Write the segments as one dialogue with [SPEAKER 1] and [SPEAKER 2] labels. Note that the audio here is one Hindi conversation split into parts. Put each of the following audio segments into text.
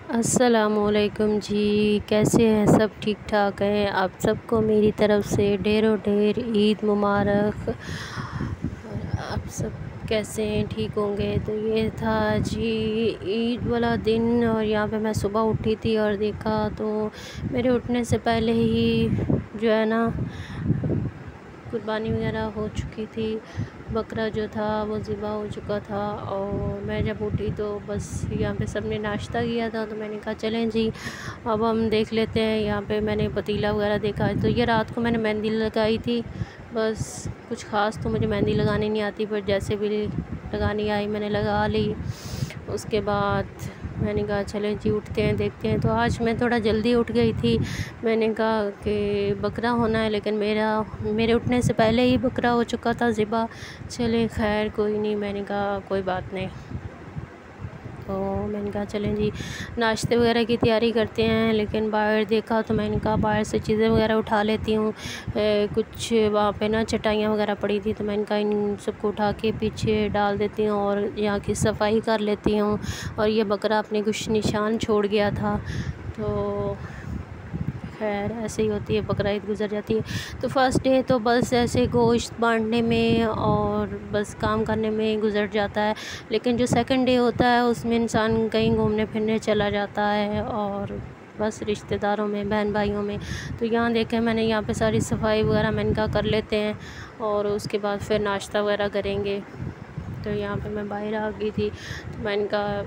[SPEAKER 1] अस्सलामुअलैकुम जी। कैसे हैं सब? ठीक ठाक हैं? आप सबको मेरी तरफ़ से ढेरों ढेर ईद मुबारक। और आप सब कैसे हैं? ठीक होंगे। तो ये था जी ईद वाला दिन, और यहाँ पे मैं सुबह उठी थी और देखा तो मेरे उठने से पहले ही जो है ना कुर्बानी वगैरह हो चुकी थी। बकरा जो था वो ज़िबा हो चुका था। और मैं जब उठी तो बस यहाँ पे सब ने नाश्ता किया था, तो मैंने कहा चलें जी अब हम देख लेते हैं। यहाँ पे मैंने पतीला वगैरह देखा, तो ये रात को मैंने मेहंदी लगाई थी। बस कुछ ख़ास तो मुझे मेहंदी लगानी नहीं आती, पर जैसे भी लगानी आई मैंने लगा ली। उसके बाद मैंने कहा चले जी उठते हैं, देखते हैं। तो आज मैं थोड़ा जल्दी उठ गई थी। मैंने कहा कि बकरा होना है, लेकिन मेरे उठने से पहले ही बकरा हो चुका था ज़िबा। चले खैर कोई नहीं, मैंने कहा कोई बात नहीं। तो मैंने कहा चलें जी नाश्ते वगैरह की तैयारी करते हैं। लेकिन बाहर देखा तो मैंने कहा बाहर से चीज़ें वगैरह उठा लेती हूँ। कुछ वहाँ पे ना चटाइयाँ वगैरह पड़ी थी, तो मैंने कहा इन सबको उठा के पीछे डाल देती हूँ और यहाँ की सफाई कर लेती हूँ। और ये बकरा अपने कुछ निशान छोड़ गया था, तो खैर ऐसे ही होती है, बकरा ईद गुज़र जाती है। तो फ़र्स्ट डे तो बस ऐसे गोश्त बांटने में और बस काम करने में गुज़र जाता है। लेकिन जो सेकंड डे होता है उसमें इंसान कहीं घूमने फिरने चला जाता है, और बस रिश्तेदारों में, बहन भाइयों में। तो यहाँ देखें मैंने यहाँ पे सारी सफाई वगैरह मैंने कहा कर लेते हैं, और उसके बाद फिर नाश्ता वगैरह करेंगे। तो यहाँ पे मैं बाहर आ गई थी, तो मैंने कहा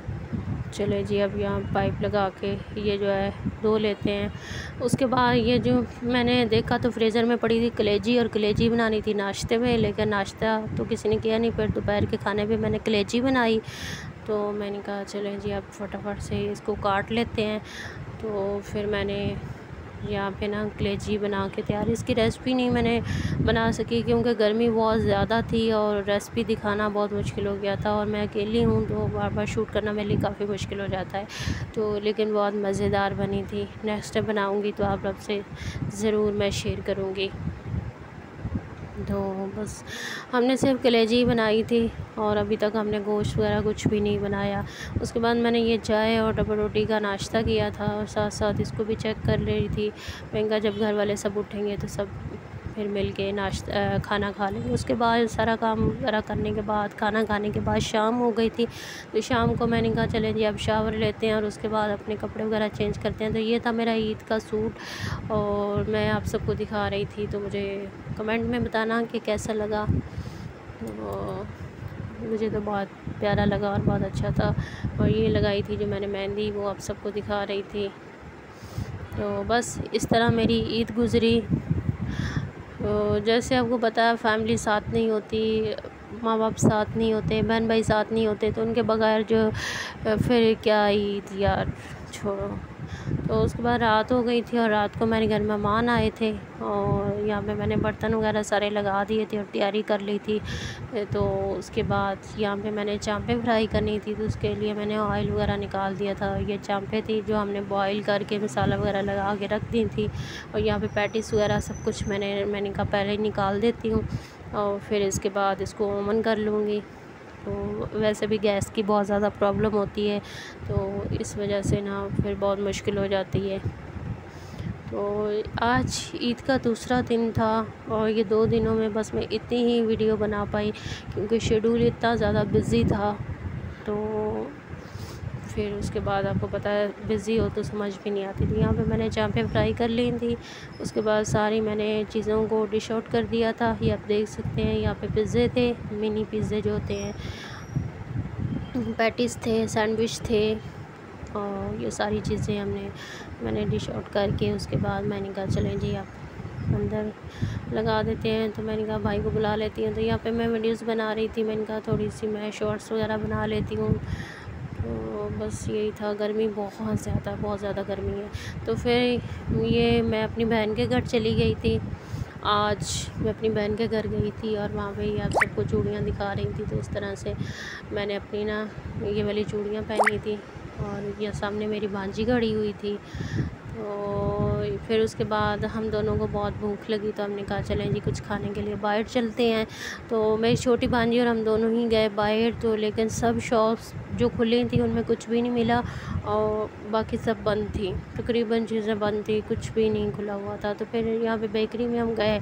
[SPEAKER 1] चले जी अब यहाँ पाइप लगा के ये जो है धो लेते हैं। उसके बाद ये जो मैंने देखा तो फ्रीज़र में पड़ी थी कलेजी, और कलेजी बनानी थी नाश्ते में, लेकिन नाश्ता तो किसी ने किया नहीं। फिर दोपहर के खाने पे मैंने कलेजी बनाई। तो मैंने कहा चलें जी अब फटाफट से इसको काट लेते हैं। तो फिर मैंने यहाँ पे ना कलेजी बना के तैयार। इसकी रेसिपी नहीं मैंने बना सकी क्योंकि गर्मी बहुत ज़्यादा थी और रेसिपी दिखाना बहुत मुश्किल हो गया था, और मैं अकेली हूँ तो बार बार शूट करना मेरे लिए काफ़ी मुश्किल हो जाता है। तो लेकिन बहुत मज़ेदार बनी थी। नेक्स्ट टाइम बनाऊँगी तो आप से ज़रूर मैं शेयर करूँगी। तो बस हमने सिर्फ कलेजी ही बनाई थी, और अभी तक हमने गोश्त वगैरह कुछ भी नहीं बनाया। उसके बाद मैंने ये चाय और डबल रोटी का नाश्ता किया था, और साथ साथ इसको भी चेक कर रही थी। मैंने कहा जब घर वाले सब उठेंगे तो सब फिर मिल के खाना खा लेंगे। उसके बाद सारा काम वगैरह करने के बाद, खाना खाने के बाद शाम हो गई थी। तो शाम को मैंने कहा चलें जी अब शावर लेते हैं और उसके बाद अपने कपड़े वगैरह चेंज करते हैं। तो ये था मेरा ईद का सूट, और मैं आप सबको दिखा रही थी। तो मुझे कमेंट में बताना कि कैसा लगा। मुझे तो बहुत प्यारा लगा और बहुत अच्छा था। और ये लगाई थी जो मैंने मेहंदी, वो आप सबको दिखा रही थी। तो बस इस तरह मेरी ईद गुज़री। तो जैसे आपको पता है फैमिली साथ नहीं होती, माँ बाप साथ नहीं होते, बहन भाई साथ नहीं होते, तो उनके बगैर जो फिर क्या ईद यार, छोड़ो। तो उसके बाद रात हो गई थी, और रात को मेरे घर मेहमान आए थे, और यहाँ पे मैंने बर्तन वगैरह सारे लगा दिए थे और तैयारी कर ली थी। तो उसके बाद यहाँ पे मैंने चांपे फ्राई करनी थी, तो उसके लिए मैंने ऑयल वगैरह निकाल दिया था। ये चांपे थी जो हमने बॉईल करके मसाला वगैरह लगा के रख दी थी। और यहाँ पे पैटिस वगैरह सब कुछ मैंने कहा पहले ही निकाल देती हूँ, और फिर इसके बाद इसको ओवन कर लूँगी। तो वैसे भी गैस की बहुत ज़्यादा प्रॉब्लम होती है, तो इस वजह से ना फिर बहुत मुश्किल हो जाती है। तो आज ईद का दूसरा दिन था, और ये 2 दिनों में बस मैं इतनी ही वीडियो बना पाई क्योंकि शेड्यूल इतना ज़्यादा बिज़ी था। तो फिर उसके बाद आपको पता है बिज़ी हो तो समझ भी नहीं आती थी। यहाँ पे मैंने चांपे फ्राई कर ली थी। उसके बाद सारी मैंने चीज़ों को डिश आउट कर दिया था। ये आप देख सकते हैं यहाँ पे पिज़्ज़े थे, मिनी पिज़्ज़े जो होते हैं, पैटीज़ थे, सैंडविच थे, और ये सारी चीज़ें मैंने डिश आउट करके उसके बाद मैंने कहा चलें जी आप अंदर लगा देते हैं। तो मैंने कहा भाई को बुला लेती हूँ। तो यहाँ पे मैं वीडियोस बना रही थी, मैंने कहा थोड़ी सी मैं शॉर्ट्स वगैरह बना लेती हूँ। तो बस यही था। गर्मी बहुत ज़्यादा गर्मी है। तो फिर ये मैं अपनी बहन के घर चली गई थी। आज मैं अपनी बहन के घर गई थी, और वहाँ पे आप सबको चूड़ियाँ दिखा रही थी। तो इस तरह से मैंने अपनी ना ये वाली चूड़ियाँ पहनी थी, और ये सामने मेरी भांजी खड़ी हुई थी। तो फिर उसके बाद हम दोनों को बहुत भूख लगी, तो हमने कहा चलें जी कुछ खाने के लिए बाहर चलते हैं। तो मेरी छोटी भांजी और हम दोनों ही गए बाहर, तो लेकिन सब शॉप्स जो खुली थी उनमें कुछ भी नहीं मिला और बाकी सब बंद थी, तकरीबन चीज़ें बंद थी, कुछ भी नहीं खुला हुआ था। तो फिर यहाँ पे बेकरी में हम गए,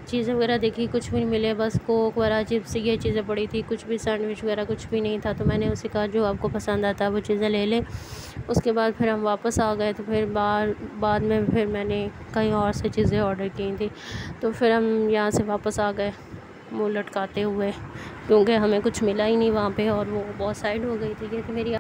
[SPEAKER 1] चीज़ें वगैरह देखी, कुछ भी नहीं मिले, बस कोक वगैरह चिप्स ये चीज़ें पड़ी थी, कुछ भी सैंडविच वगैरह कुछ भी नहीं था। तो मैंने उसे कहा जो आपको पसंद आता है वो चीज़ें ले लें। उसके बाद फिर हम वापस आ गए। तो फिर बाद में फिर मैंने कहीं और से चीज़ें ऑर्डर की थी। तो फिर हम यहाँ से वापस आ गए मुँह लटकाते हुए, क्योंकि हमें कुछ मिला ही नहीं वहाँ पे और वो बहुत साइड हो गई थी। ये थी मेरी